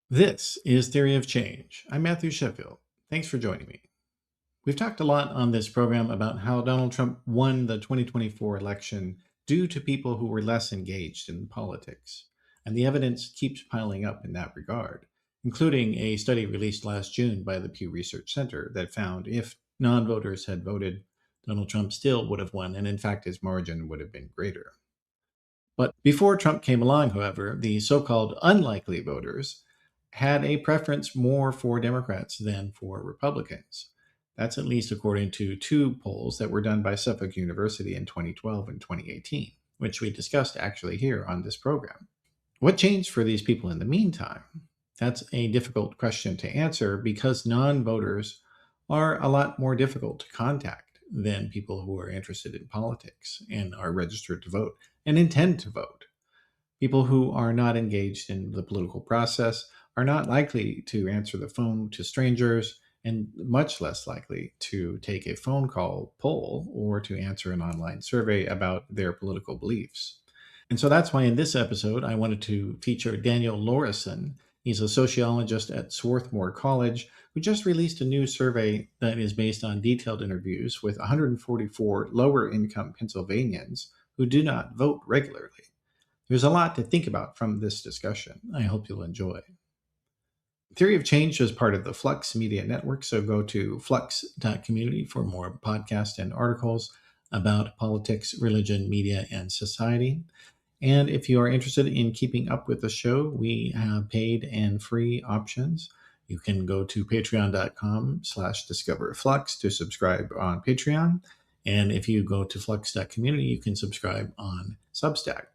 This is Theory of Change. I'm Matthew Sheffield. Thanks for joining me. We've talked a lot on this program about how Donald Trump won the 2024 election due to people who were less engaged in politics. And the evidence keeps piling up in that regard, including a study released last June by the Pew Research Center that found if non voters had voted, Donald Trump still would have won, and in fact, his margin would have been greater. But before Trump came along, however, the so called unlikely voters had a preference more for Democrats than for Republicans. That's at least according to two polls that were done by Suffolk University in 2012 and 2018, which we discussed actually here on this program. What changed for these people in the meantime? That's a difficult question to answer because non voters are a lot more difficult to contact than people who are interested in politics and are registered to vote and intend to vote. People who are not engaged in the political process are not likely to answer the phone to strangers and much less likely to take a phone call poll or to answer an online survey about their political beliefs. And so that's why in this episode, I wanted to feature Daniel Laurison. He's a sociologist at Swarthmore College who just released a new survey that is based on detailed interviews with 144 lower income Pennsylvanians who do not vote regularly. There's a lot to think about from this discussion. I hope you'll enjoy. Theory of Change is part of the Flux Media Network, so go to flux.community for more podcasts and articles about politics, religion, media, and society. And if you are interested in keeping up with the show, we have paid and free options. You can go to patreon.com/discoverflux to subscribe on Patreon. And if you go to flux.community, you can subscribe on Substack.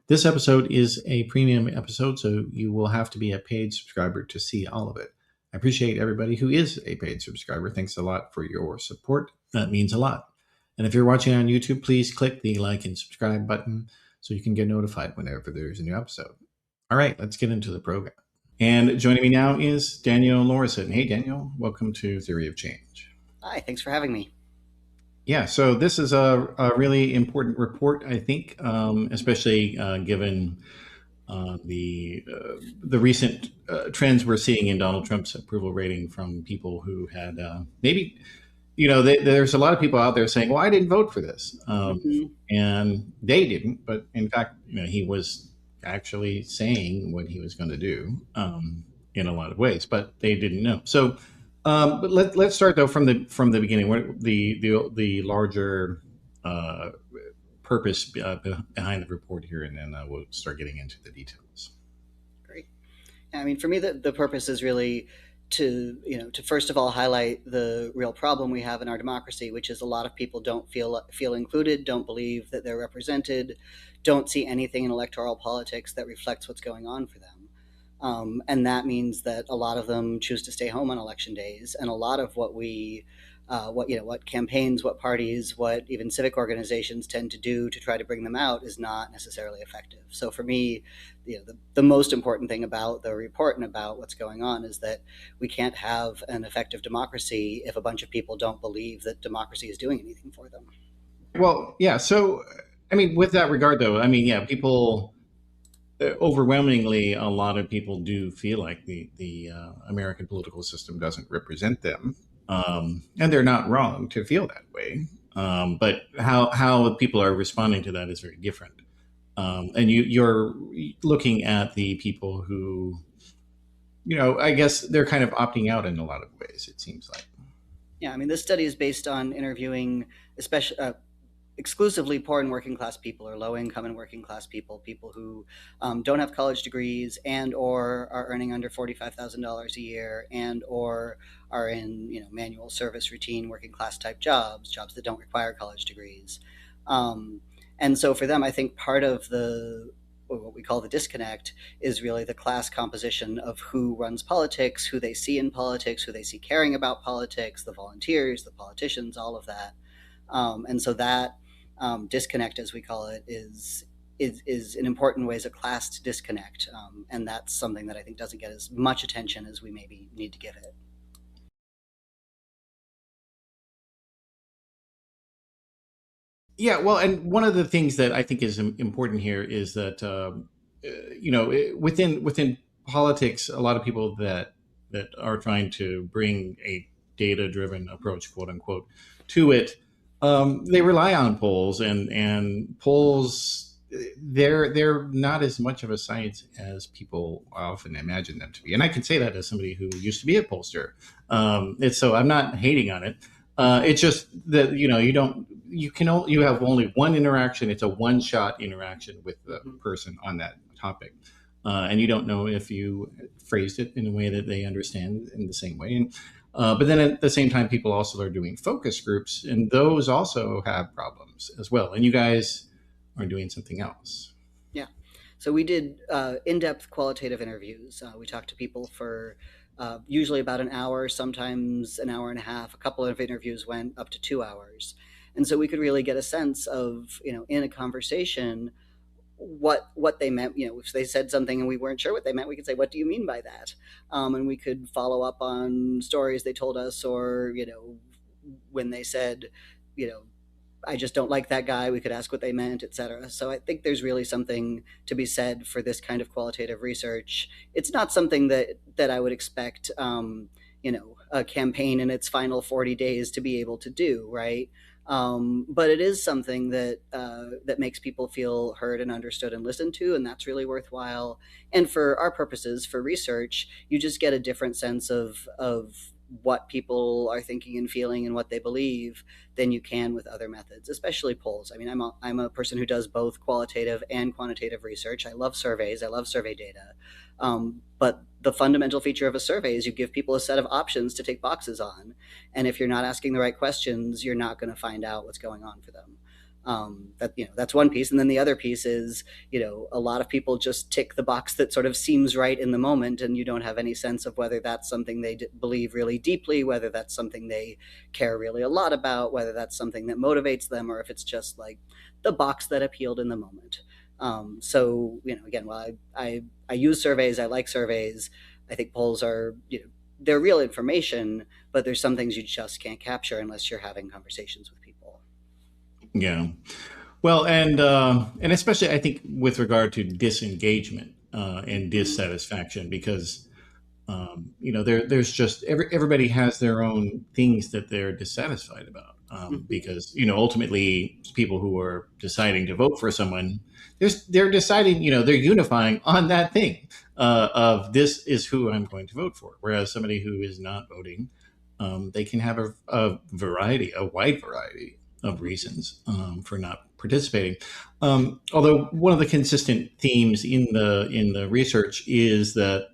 This episode is a premium episode, so you will have to be a paid subscriber to see all of it. I appreciate everybody who is a paid subscriber. Thanks a lot for your support. That means a lot. And if you're watching on YouTube, please click the like and subscribe button so you can get notified whenever there's a new episode. All right, let's get into the program. And joining me now is Daniel Laurison. Hey, Daniel, welcome to Theory of Change. Hi, thanks for having me. Yeah, so this is a really important report, I think, especially given the recent trends we're seeing in Donald Trump's approval rating from people who had maybe, there's a lot of people out there saying, well, I didn't vote for this. And they didn't. But in fact, he was actually saying what he was going to do in a lot of ways, but they didn't know. So but let's start though from the beginning. What the larger purpose behind the report here, and then we'll start getting into the details. Great. I mean, for me, the purpose is really to first of all highlight the real problem we have in our democracy, which is a lot of people don't feel included, don't believe that they're represented, don't see anything in electoral politics that reflects what's going on for them. And that means that a lot of them choose to stay home on election days, and a lot of what campaigns, what parties, what even civic organizations tend to do to try to bring them out is not necessarily effective. So for me, the most important thing about the report and about what's going on is that we can't have an effective democracy if a bunch of people don't believe that democracy is doing anything for them. Well, yeah. So, I mean, with that regard, though, I mean, yeah, people overwhelmingly, a lot of people do feel like the American political system doesn't represent them, and they're not wrong to feel that way. But how people are responding to that is very different. And you're looking at the people who, I guess they're kind of opting out in a lot of ways. It seems like. Yeah, I mean, this study is based on interviewing, especially exclusively poor and working class people, or low income and working class people, people who don't have college degrees and or are earning under $45,000 a year and or are in manual service routine working class type jobs that don't require college degrees. And so for them, I think part of what we call the disconnect is really the class composition of who runs politics, who they see in politics, who they see caring about politics, the volunteers, the politicians, all of that. And so that disconnect, as we call it, is in important ways a class disconnect, and that's something that I think doesn't get as much attention as we maybe need to give it. Yeah, well, and one of the things that I think is important here is that within politics, a lot of people that are trying to bring a data-driven approach, quote unquote, to it, they rely on polls, and polls, they're not as much of a science as people often imagine them to be. And I can say that as somebody who used to be a pollster. It's so I'm not hating on it. It's just that you have only one interaction. It's a one shot interaction with the Mhm. person on that topic, and you don't know if you phrased it in a way that they understand in the same way. And but then at the same time, people also are doing focus groups, and those also have problems as well. And you guys are doing something else. Yeah. So we did in-depth qualitative interviews. We talked to people for usually about an hour, sometimes an hour and a half. A couple of interviews went up to 2 hours, and so we could really get a sense of, in a conversation, what they meant. If they said something and we weren't sure what they meant, we could say, "What do you mean by that?" And we could follow up on stories they told us, or when they said, you know, I just don't like that guy. We could ask what they meant, etc. So I think there's really something to be said for this kind of qualitative research. It's not something that I would expect, a campaign in its final 40 days to be able to do, right? But it is something that makes people feel heard and understood and listened to, and that's really worthwhile. And for our purposes, for research, you just get a different sense of what people are thinking and feeling and what they believe than you can with other methods, especially polls. I mean, I'm a person who does both qualitative and quantitative research. I love surveys, I love survey data. But the fundamental feature of a survey is you give people a set of options to take boxes on. And if you're not asking the right questions, you're not going to find out what's going on for them. That's one piece, and then the other piece is, a lot of people just tick the box that sort of seems right in the moment, and you don't have any sense of whether that's something they believe really deeply, whether that's something they care really a lot about, whether that's something that motivates them, or if it's just like the box that appealed in the moment. So again, while I use surveys, I like surveys. I think polls are, they're real information, but there's some things you just can't capture unless you're having conversations with people. Yeah. Well, and especially I think with regard to disengagement and Mhm. dissatisfaction, because there's just everybody has their own things that they're dissatisfied about, Mhm. because ultimately people who are deciding to vote for someone, they're deciding, they're unifying on that thing, of this is who I'm going to vote for, whereas somebody who is not voting, they can have a wide variety of Mhm. reasons, for not participating. Although one of the consistent themes in the research is that,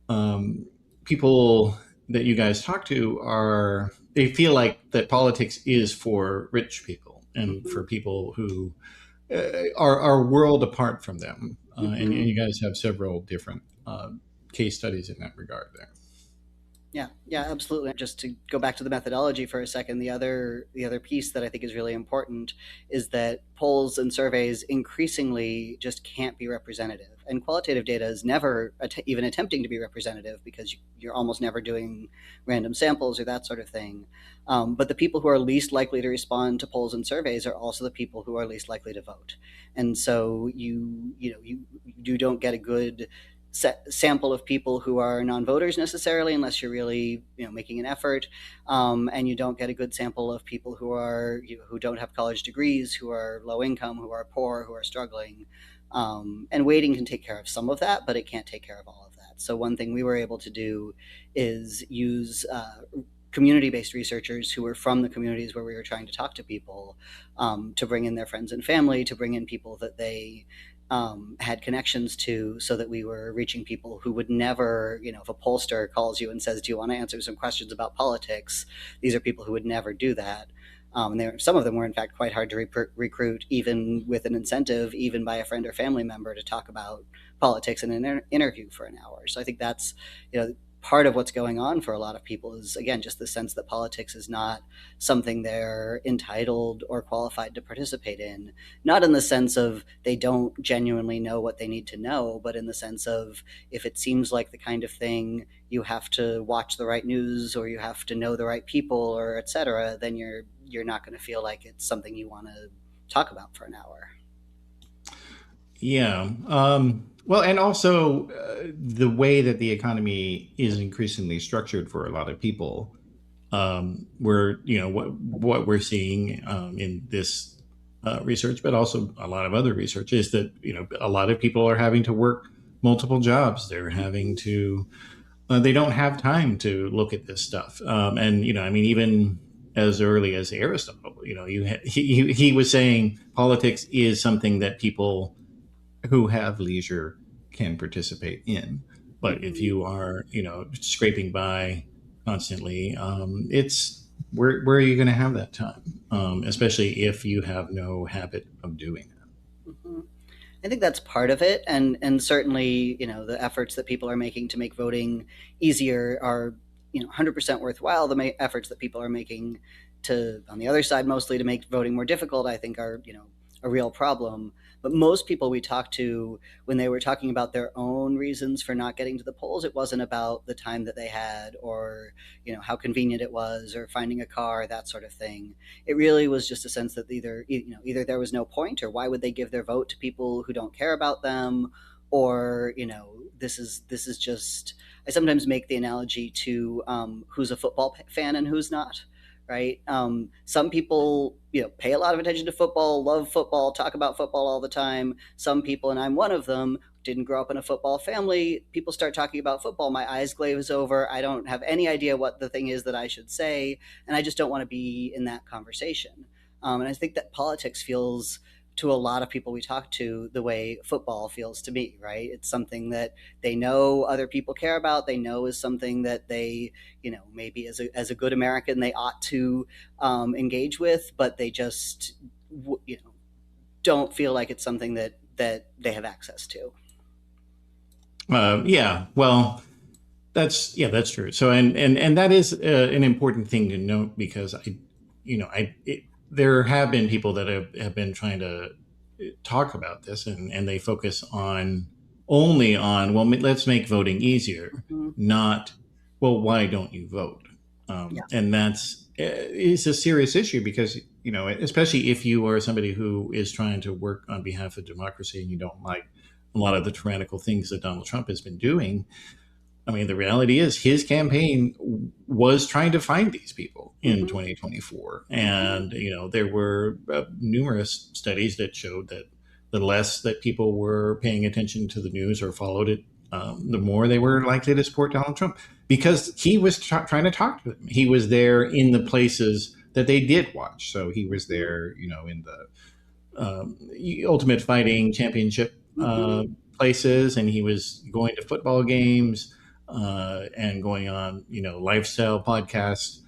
um, people that you guys talk to they feel like that politics is for rich people and Mhm. for people who are world apart from them. And Mhm. you guys have several different case studies in that regard there. Yeah, yeah, absolutely. Just to go back to the methodology for a second, the other piece that I think is really important is that polls and surveys increasingly just can't be representative, and qualitative data is never even attempting to be representative because you're almost never doing random samples or that sort of thing. But the people who are least likely to respond to polls and surveys are also the people who are least likely to vote, and so you don't get a good sample of people who are non-voters necessarily, unless you're really making an effort, and you don't get a good sample of people who are who don't have college degrees, who are low income, who are poor, who are struggling. And weighting can take care of some of that, but it can't take care of all of that. So one thing we were able to do is use community-based researchers who were from the communities where we were trying to talk to people, to bring in their friends and family, to bring in people that they had connections to, so that we were reaching people who would never, if a pollster calls you and says, "Do you want to answer some questions about politics?" These are people who would never do that. And some of them were, in fact, quite hard to recruit, even with an incentive, even by a friend or family member, to talk about politics in an interview for an hour. So I think that's, part of what's going on for a lot of people is, again, just the sense that politics is not something they're entitled or qualified to participate in, not in the sense of they don't genuinely know what they need to know, but in the sense of, if it seems like the kind of thing you have to watch the right news, or you have to know the right people, or etc., then you're not going to feel like it's something you want to talk about for an hour. Yeah. Well, and also the way that the economy is increasingly structured for a lot of people, where what we're seeing in this research, but also a lot of other research, is that a lot of people are having to work multiple jobs. They're having to they don't have time to look at this stuff, and I mean, even as early as Aristotle, he was saying politics is something that people who have leisure can participate in. But if Mhm. you are, scraping by constantly, it's where are you going to have that time? Especially if you have no habit of doing that. Mhm. I think that's part of it, and certainly, the efforts that people are making to make voting easier are, 100% worthwhile. The efforts that people are making to, on the other side, mostly to make voting more difficult, I think are, a real problem. But most people we talked to, when they were talking about their own reasons for not getting to the polls, it wasn't about the time that they had, or how convenient it was, or finding a car, that sort of thing. It really was just a sense that either there was no point, or why would they give their vote to people who don't care about them, or this is just. I sometimes make the analogy to who's a football fan and who's not. Right? Some people, pay a lot of attention to football, love football, talk about football all the time. Some people, and I'm one of them, didn't grow up in a football family. People start talking about football, my eyes glaze over. I don't have any idea what the thing is that I should say, and I just don't want to be in that conversation. And I think that politics feels to a lot of people we talk to the way football feels to me, right? It's something that they know other people care about. They know is something that they, maybe as a good American, they ought to engage with, but they just, don't feel like it's something that they have access to. Yeah, well, that's true. So and that is an important thing to note, because there have been people that have been trying to talk about this, and they focus on only on, well, let's make voting easier, Mhm. not, well, why don't you vote? Yeah. And that's is a serious issue, because especially if you are somebody who is trying to work on behalf of democracy and you don't like a lot of the tyrannical things that Donald Trump has been doing. I mean, the reality is his campaign was trying to find these people in Hmm. 2024. Hmm. And, there were numerous studies that showed that the less that people were paying attention to the news or followed it, the more they were likely to support Donald Trump, because he was trying to talk to them. He was there in the places that they did watch. So he was Hmm. there, in the Ultimate Fighting Championship Hmm. places, and he was going to football games and going on, lifestyle podcasts,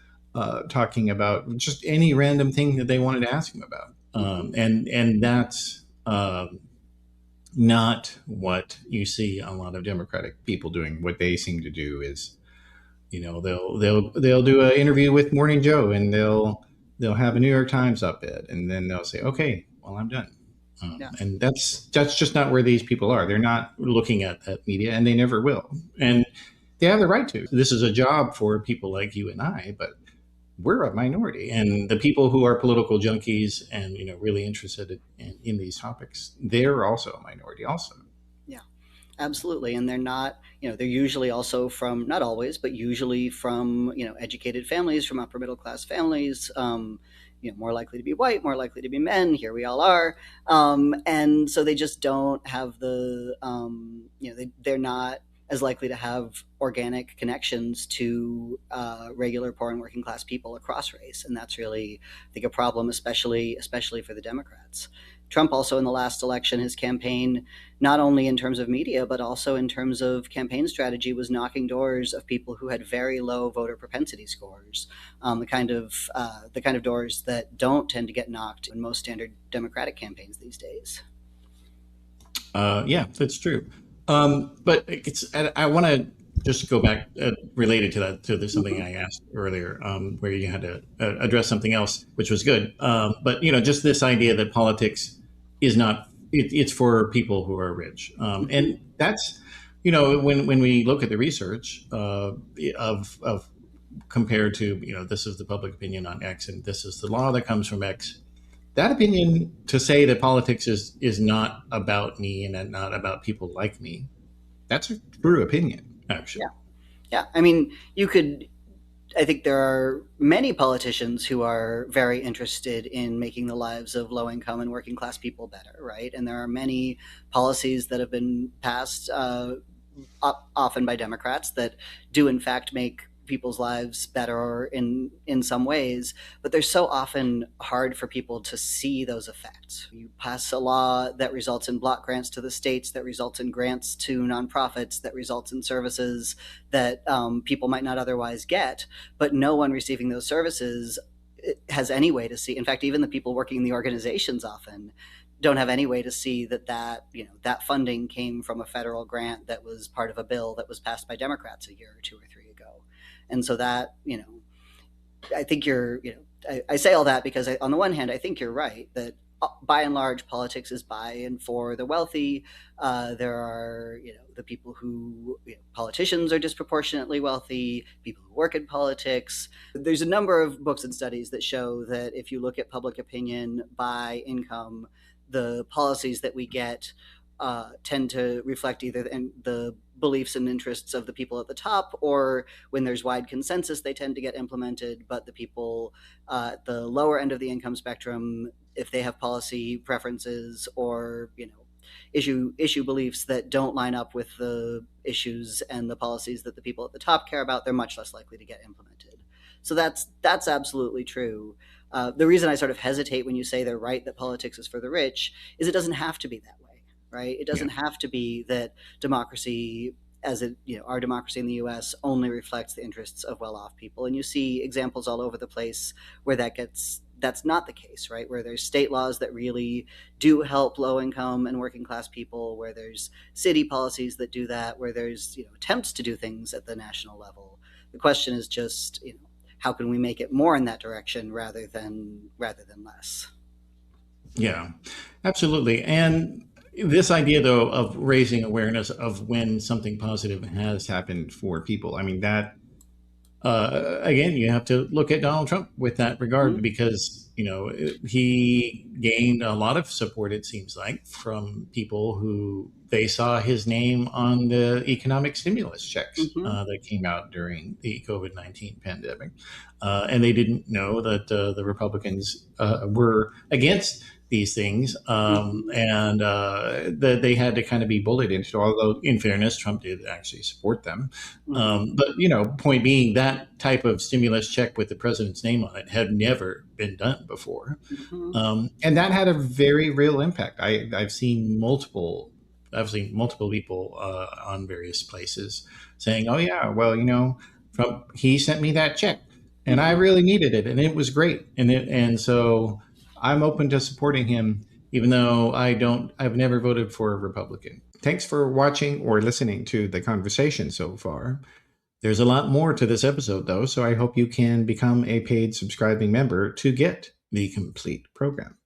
talking about just any random thing that they wanted to ask him about, Hmm. and that's not what you see a lot of Democratic people doing. What they seem to do is, they'll do an interview with Morning Joe, and they'll have a New York Times op-ed, and then they'll say, okay, well, I'm done. Yeah. And that's just not where these people are. They're not looking at that media, and they never will. And they have the right to. This is a job for people like you and I, but we're a minority. And the people who are political junkies and really interested in these topics, they're also a minority also. Yeah. Absolutely. And they're not, they're usually also from, not always, but usually from, educated families, from upper middle class families, more likely to be white, more likely to be men. Here we all are. And so they just don't have they're not as likely to have organic connections to regular poor and working class people across race. And that's really, I think, a problem, especially for the Democrats. Trump also, in the last election, his campaign, not only in terms of media, but also in terms of campaign strategy, was knocking doors of people who had very low voter propensity scores, the kind of doors that don't tend to get knocked in most standard Democratic campaigns these days. Yeah, that's true. But I want to just go back related to that, to something Mm-hmm. I asked earlier, where you had to address something else, which was good. But just this idea that politics is not it's for people who are rich, Mm-hmm. and that's when we look at the research of compared to this is the public opinion on X and this is the law that comes from X, that opinion to say that politics is not about me and not about people like me, that's a true opinion, Yeah, actually. yeah. I mean, you could. I think there are many politicians who are very interested in making the lives of low income and working class people better, right? And there are many policies that have been passed, often by Democrats, that do in fact make people's lives better in some ways, but they're so often hard for people to see those effects. You pass a law that results in block grants to the states, that results in grants to nonprofits, that results in services that people might not otherwise get, but no one receiving those services has any way to see. In fact, even the people working in the organizations often don't have any way to see that funding came from a federal grant that was part of a bill that was passed by Democrats a year or two or three ago. And so that, I think I say all that because on the one hand, I think you're right that by and large, politics is by and for the wealthy. There are, the people who, politicians are disproportionately wealthy, people who work in politics. There's a number of books and studies that show that if you look at public opinion by income, the policies that we get tend to reflect either the beliefs and interests of the people at the top, or when there's wide consensus, they tend to get implemented. But the people at the lower end of the income spectrum, if they have policy preferences or issue beliefs that don't line up with the issues and the policies that the people at the top care about, they're much less likely to get implemented. So that's absolutely true. The reason I sort of hesitate when you say they're right that politics is for the rich is it doesn't have to be that way, right? It Yeah. doesn't have to be that democracy, our democracy in the U.S. only reflects the interests of well-off people, and you see examples all over the place where that's not the case, right? Where there's state laws that really do help low-income and working-class people, where there's city policies that do that, where there's attempts to do things at the national level. The question is just how can we make it more in that direction rather than less? Yeah, absolutely. And this idea, though, of raising awareness of when something positive has happened for people, I mean, that again, you have to look at Donald Trump with that regard Mm-hmm. because, he gained a lot of support, it seems like, from people who they saw his name on the economic stimulus checks Mm-hmm. that came out during the COVID-19 pandemic. And they didn't know that the Republicans were against these things, Mm-hmm. and that they had to kind of be bullied into, although in fairness, Trump did actually support them. Mm-hmm. But point being, that type of stimulus check with the president's name on it had never been done before, Mm-hmm. and that had a very real impact. I've seen multiple people on various places saying, "Oh yeah, well Trump, he sent me that check, and I Mm-hmm. really needed it, and it was great, and so I'm open to supporting him." Even though I've never voted for a Republican. Thanks for watching or listening to the conversation so far. There's a lot more to this episode, though, so I hope you can become a paid subscribing member to get the complete program.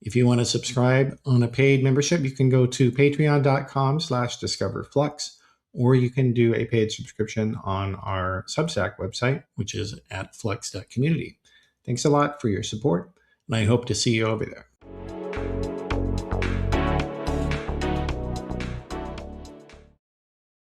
If you want to subscribe on a paid membership, you can go to patreon.com/discoverflux, or you can do a paid subscription on our Substack website, which is at flux.community. Thanks a lot for your support, and I hope to see you over there.